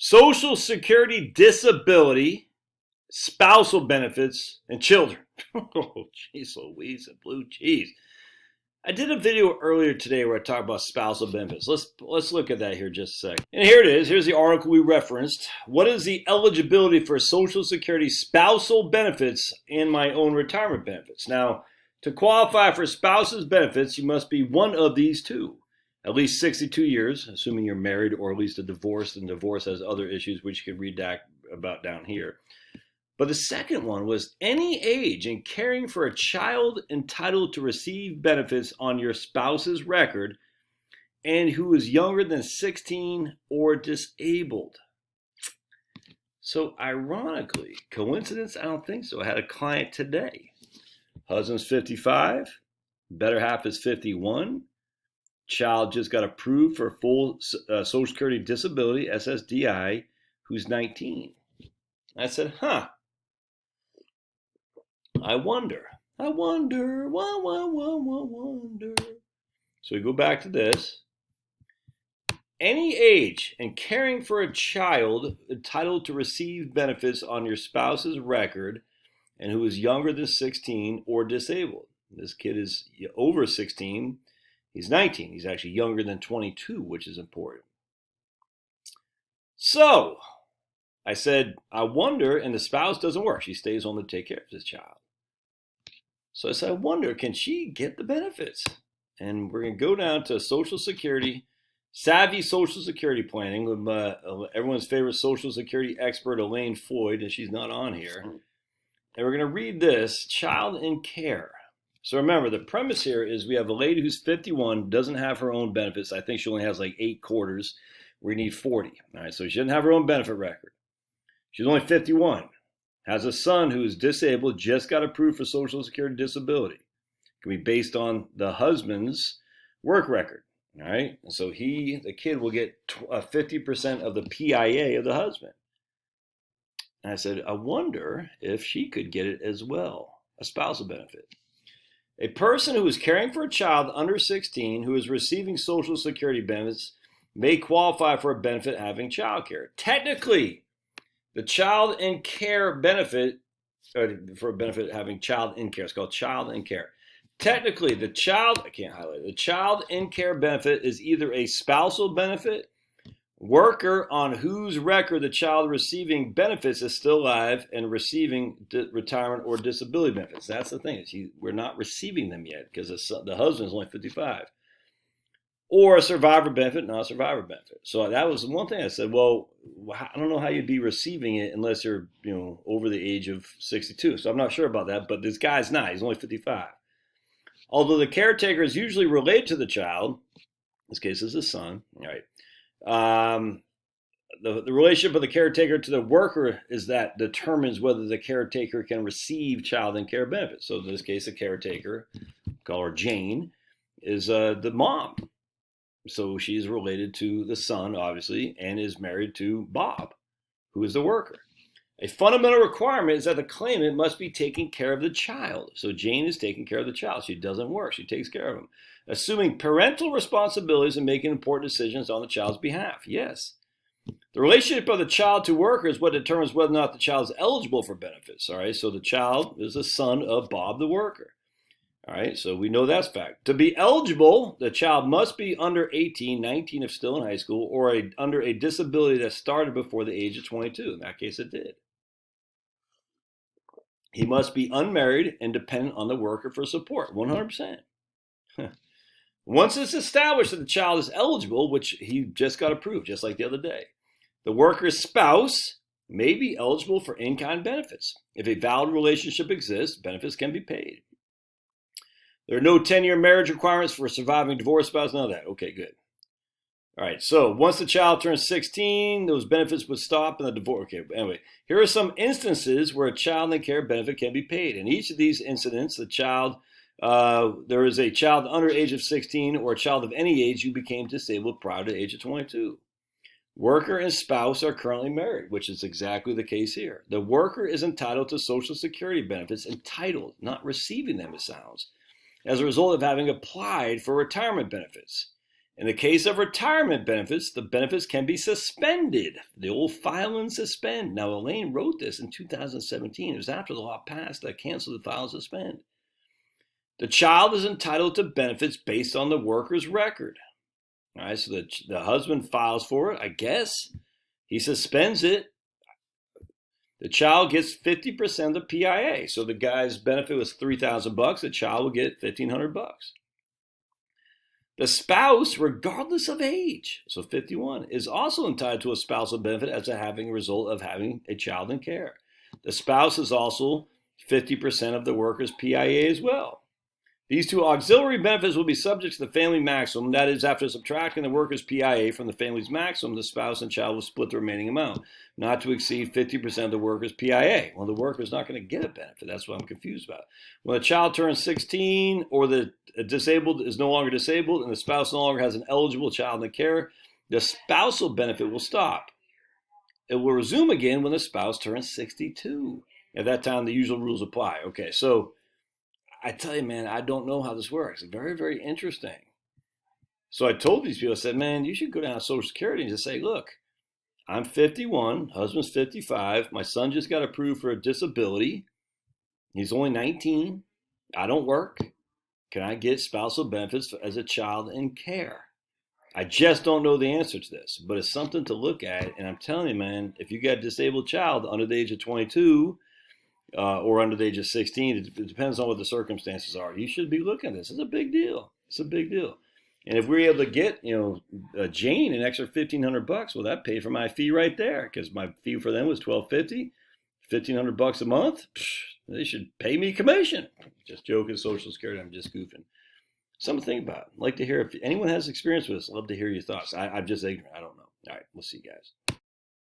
Social Security disability, spousal benefits, and children. Oh, jeez Louise and blue cheese. I did a video earlier today where I talked about spousal benefits. Let's look at that here just a second. And here it is. Here's the article we referenced. What is the eligibility for Social Security spousal benefits and my own retirement benefits? Now, to qualify for spouse's benefits, you must be one of these two. At least 62 years, assuming you're married, or at least a divorce, and divorce has other issues which you can read about down here. But the second one was any age in caring for a child entitled to receive benefits on your spouse's record and who is younger than 16 or disabled. So ironically, coincidence? I don't think so. I had a client today. Husband's 55, better half is 51. Child just got approved for full Social Security disability, SSDI, who's 19. I said, I wonder. So we go back to this. Any age in caring for a child entitled to receive benefits on your spouse's record and who is younger than 16 or disabled. This kid is over 16. He's 19. He's actually younger than 22, which is important. So I said, I wonder, and the spouse doesn't work. She stays home to take care of this child. So I said, I wonder, can she get the benefits? And we're going to go down to Social Security, Savvy Social Security Planning with everyone's favorite Social Security expert, Elaine Floyd, and she's not on here. And we're going to read this, Child in Care. So remember, the premise here is we have a lady who's 51, doesn't have her own benefits. I think she only has like 8 quarters. We need 40. All right, so she doesn't have her own benefit record. She's only 51. Has a son who is disabled, just got approved for Social Security disability. It can be based on the husband's work record. All right, and so the kid will get 50% of the PIA of the husband. And I said, I wonder if she could get it as well, a spousal benefit. A person who is caring for a child under 16 who is receiving Social Security benefits may qualify for a benefit having child care. Technically, the child in care benefit, for a benefit having child in care, it's called child in care. Technically, the child in care benefit is either a spousal benefit, worker on whose record the child receiving benefits is still alive and receiving retirement or disability benefits. That's the thing. We're not receiving them yet because the husband is only 55. Or a survivor benefit, not a survivor benefit. So that was one thing I said, well, I don't know how you'd be receiving it unless you're over the age of 62. So I'm not sure about that, but this guy's not. He's only 55. Although the caretaker is usually related to the child, in this case is his son, right? The relationship of the caretaker to the worker is that determines whether the caretaker can receive child and care benefits. So in this case, the caretaker, call her Jane, is the mom. So she's related to the son, obviously, and is married to Bob, who is the worker. A fundamental requirement is that the claimant must be taking care of the child. So Jane is taking care of the child. She doesn't work. She takes care of him. Assuming parental responsibilities and making important decisions on the child's behalf. Yes. The relationship of the child to worker is what determines whether or not the child is eligible for benefits. All right. So the child is the son of Bob the worker. All right. So we know that's fact. To be eligible, the child must be under 18, 19 if still in high school, or under a disability that started before the age of 22. In that case, it did. He must be unmarried and dependent on the worker for support, 100%. Once it's established that the child is eligible, which he just got approved, just like the other day, the worker's spouse may be eligible for in-kind benefits. If a valid relationship exists, benefits can be paid. There are no 10-year marriage requirements for a surviving divorced spouse, none of that. Okay, good. All right, so once the child turns 16, those benefits would stop and the divorce. Okay, anyway, here are some instances where a child in care benefit can be paid. In each of these incidents, there is a child under the age of 16 or a child of any age who became disabled prior to the age of 22. Worker and spouse are currently married, which is exactly the case here. The worker is entitled to Social Security benefits, entitled, not receiving them, it sounds, as a result of having applied for retirement benefits. In the case of retirement benefits, the benefits can be suspended. The old file and suspend. Now, Elaine wrote this in 2017. It was after the law passed that canceled the file and suspend. The child is entitled to benefits based on the worker's record. All right, so the husband files for it, I guess. He suspends it. The child gets 50% of the PIA. So the guy's benefit was $3,000. The child will get $1,500. The spouse, regardless of age, so 51, is also entitled to a spousal benefit as a result of having a child in care. The spouse is also 50% of the worker's PIA as well. These two auxiliary benefits will be subject to the family maximum. That is, after subtracting the worker's PIA from the family's maximum, the spouse and child will split the remaining amount, not to exceed 50% of the worker's PIA. Well, the worker is not going to get a benefit. That's what I'm confused about. When a child turns 16 or the disabled is no longer disabled and the spouse no longer has an eligible child in care, the spousal benefit will stop. It will resume again when the spouse turns 62. At that time, the usual rules apply. Okay, so I tell you, man, I don't know how this works. It's very, very interesting. So I told these people, I said, man, you should go down to Social Security and just say, look, I'm 51, husband's 55, my son just got approved for a disability. He's only 19. I don't work. Can I get spousal benefits as a child in care? I just don't know the answer to this, but it's something to look at. And I'm telling you, man, if you got a disabled child under the age of 22, or under the age of 16, it depends on what the circumstances are. You should be looking at this. It's a big deal. It's a big deal. And if we're able to get, Jane an extra $1,500, well, that paid for my fee right there, because my fee for them was $1,250, $1,500 a month. They should pay me commission. Just joking, Social Security. I'm just goofing. Something to think about. I'd like to hear if anyone has experience with this. I'd love to hear your thoughts. I'm just ignorant. I don't know. All right, we'll see you guys.